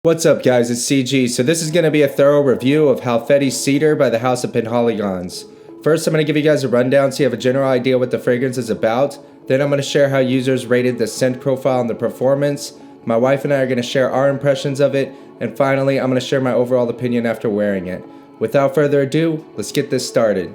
What's up guys, it's CG. So this is going to be a thorough review of Halfeti Cedar by the House of Penhaligons. First I'm going to give you guys a rundown so you have a general idea what the fragrance is about. Then I'm going to share how users rated the scent profile and the performance. My wife and I are going to share our impressions of it. And finally I'm going to share my overall opinion after wearing it. Without further ado, let's get this started.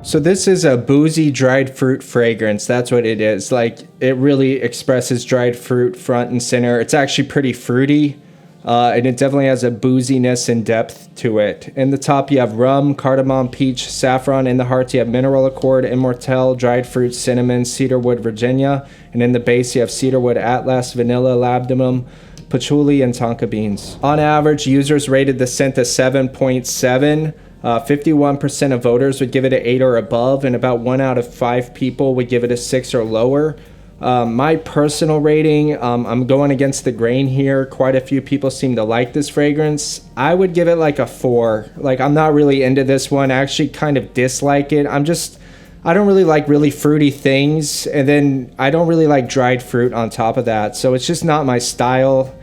So this is a boozy dried fruit fragrance. That's what it is. Like, it really expresses dried fruit front and center. It's actually pretty fruity, and it definitely has a booziness and depth to it. In the top you have rum, cardamom, peach, saffron. In the heart you have mineral accord, immortelle, dried fruit, cinnamon, cedarwood, Virginia. And in the base you have cedarwood, atlas, vanilla, labdanum, patchouli, and tonka beans. On average, users rated the scent a 7.7. 51% of voters would give it an 8 or above, and about 1 out of 5 people would give it a 6 or lower. My personal rating, I'm going against the grain here. Quite a few people seem to like this fragrance. I would give it like a 4. Like, I'm not really into this one. I actually kind of dislike it. I don't really like really fruity things, and then I don't really like dried fruit on top of that. So it's just not my style.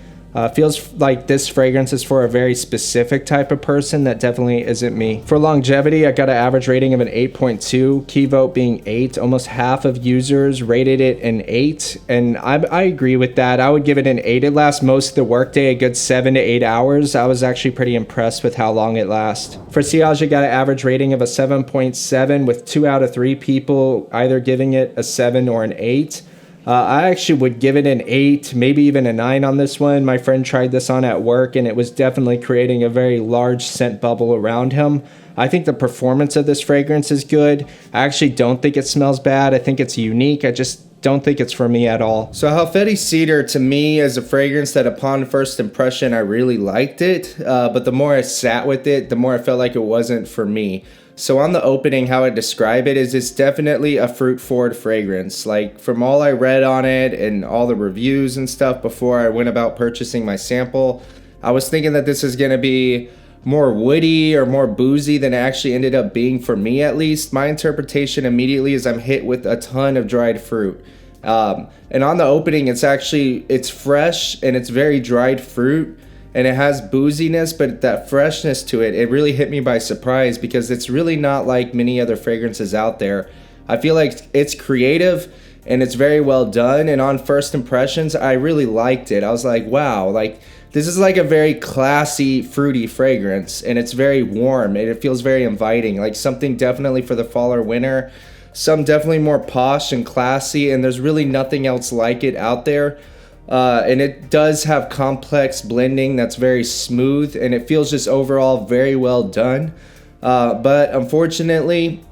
Feels like this fragrance is for a very specific type of person that definitely isn't me. For longevity, I got an average rating of an 8.2, key vote being 8. Almost half of users rated it an 8, and I agree with that. I would give it an 8. It lasts most of the workday, a good 7 to 8 hours. I was actually pretty impressed with how long it lasts. For sillage, I got an average rating of a 7.7, with 2 out of 3 people either giving it a 7 or an 8. I actually would give it an 8, maybe even a 9 on this one. My friend tried this on at work, and it was definitely creating a very large scent bubble around him. I think the performance of this fragrance is good. I actually don't think it smells bad. I think it's unique. I just don't think it's for me at all. So Halfeti Cedar to me is a fragrance that upon first impression I really liked it, but the more I sat with it, the more I felt like it wasn't for me. So on the opening, how I describe it is it's definitely a fruit-forward fragrance. Like, from all I read on it and all the reviews and stuff before I went about purchasing my sample, I was thinking that this is going to be more woody or more boozy than it actually ended up being for me, at least. My interpretation immediately is I'm hit with a ton of dried fruit. And on the opening, it's fresh and it's very dried fruit. And it has booziness, but that freshness to it, it really hit me by surprise because it's really not like many other fragrances out there. I feel like it's creative and it's very well done. And on first impressions, I really liked it. I was like, wow, like this is like a very classy, fruity fragrance, and it's very warm and it feels very inviting, like something definitely for the fall or winter. Some definitely more posh and classy, and there's really nothing else like it out there. And it does have complex blending that's very smooth, and it feels just overall very well done. But unfortunately,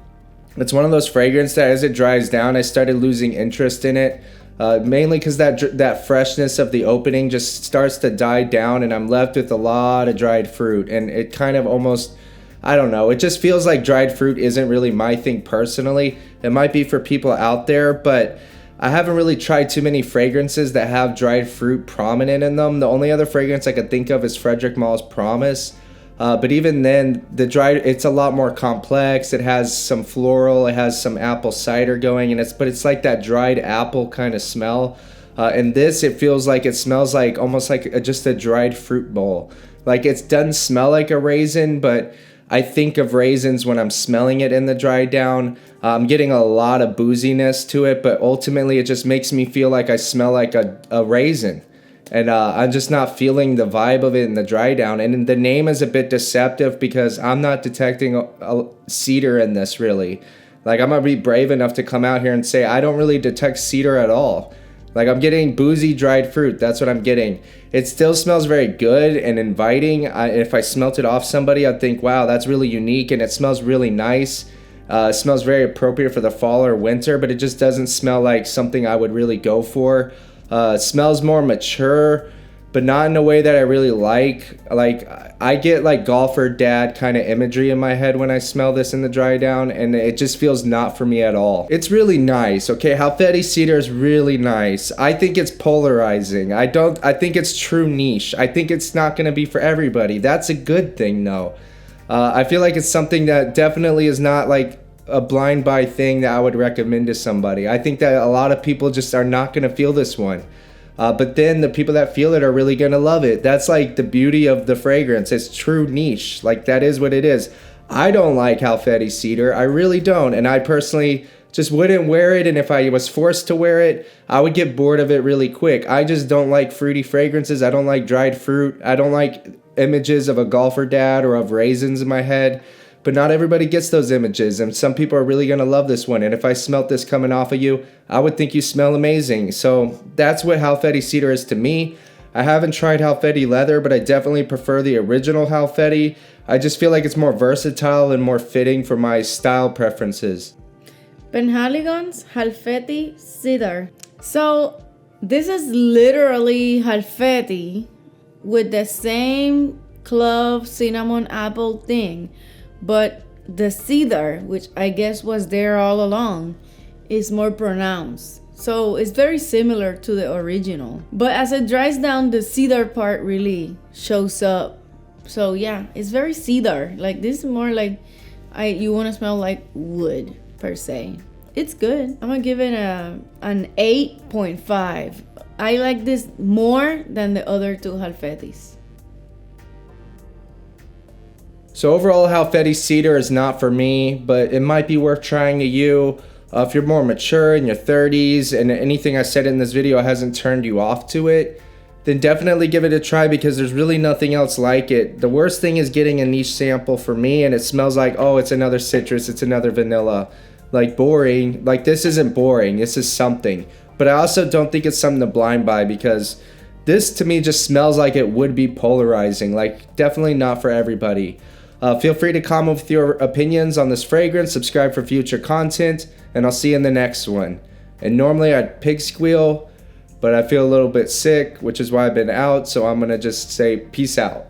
it's one of those fragrances that as it dries down, I started losing interest in it. Mainly because that freshness of the opening just starts to die down, and I'm left with a lot of dried fruit, and it kind of almost, I don't know, it just feels like dried fruit isn't really my thing personally. It might be for people out there, but I haven't really tried too many fragrances that have dried fruit prominent in them. The only other fragrance I could think of is Frederic Mall's Promise. But even then, it's a lot more complex. It has some floral, it has some apple cider going, but it's like that dried apple kind of smell. And this, it feels like it smells like almost like just a dried fruit bowl. Like, it doesn't smell like a raisin, but I think of raisins when I'm smelling it in the dry down. I'm getting a lot of booziness to it, but ultimately it just makes me feel like I smell like a raisin. And I'm just not feeling the vibe of it in the dry down. And the name is a bit deceptive because I'm not detecting a cedar in this really. Like, I'm going to be brave enough to come out here and say I don't really detect cedar at all. Like, I'm getting boozy dried fruit. That's what I'm getting. It still smells very good and inviting. If I smelt it off somebody, I'd think, wow, that's really unique, and it smells really nice. It smells very appropriate for the fall or winter, but it just doesn't smell like something I would really go for. It smells more mature, but not in a way that I really like. Like, I get like golfer dad kind of imagery in my head when I smell this in the dry down, and it just feels not for me at all. It's really nice, okay? Halfeti Cedar is really nice. I think it's polarizing. I think it's true niche. I think it's not gonna be for everybody. That's a good thing though. I feel like it's something that definitely is not like a blind buy thing that I would recommend to somebody. I think that a lot of people just are not going to feel this one. But then the people that feel it are really going to love it. That's like the beauty of the fragrance. It's true niche. Like that is what it is. I don't like Halfeti Cedar. I really don't. And I personally just wouldn't wear it. And if I was forced to wear it, I would get bored of it really quick. I just don't like fruity fragrances. I don't like dried fruit. I don't like images of a golfer dad or of raisins in my head. But not everybody gets those images, and some people are really going to love this one. And if I smelt this coming off of you, I would think you smell amazing. So that's what Halfeti Cedar is to me. I haven't tried Halfeti Leather, but I definitely prefer the original Halfeti. I just feel like it's more versatile and more fitting for my style preferences. Penhaligons Halfeti Cedar. So this is literally Halfeti with the same clove, cinnamon, apple thing. But the cedar, which I guess was there all along, is more pronounced. So it's very similar to the original. But as it dries down, the cedar part really shows up. So yeah, it's very cedar. Like this is more like you want to smell like wood per se. It's good. I'm gonna give it an 8.5. I like this more than the other two Halfetis. So overall, Halfeti Cedar is not for me, but it might be worth trying to you. If you're more mature in your 30s and anything I said in this video hasn't turned you off to it, then definitely give it a try because there's really nothing else like it. The worst thing is getting a niche sample for me and it smells like, oh, it's another citrus, it's another vanilla. Like boring. Like this isn't boring, this is something. But I also don't think it's something to blind buy because this to me just smells like it would be polarizing. Like definitely not for everybody. Feel free to comment with your opinions on this fragrance, subscribe for future content, and I'll see you in the next one. And normally I'd pig squeal, but I feel a little bit sick, which is why I've been out, so I'm gonna just say peace out.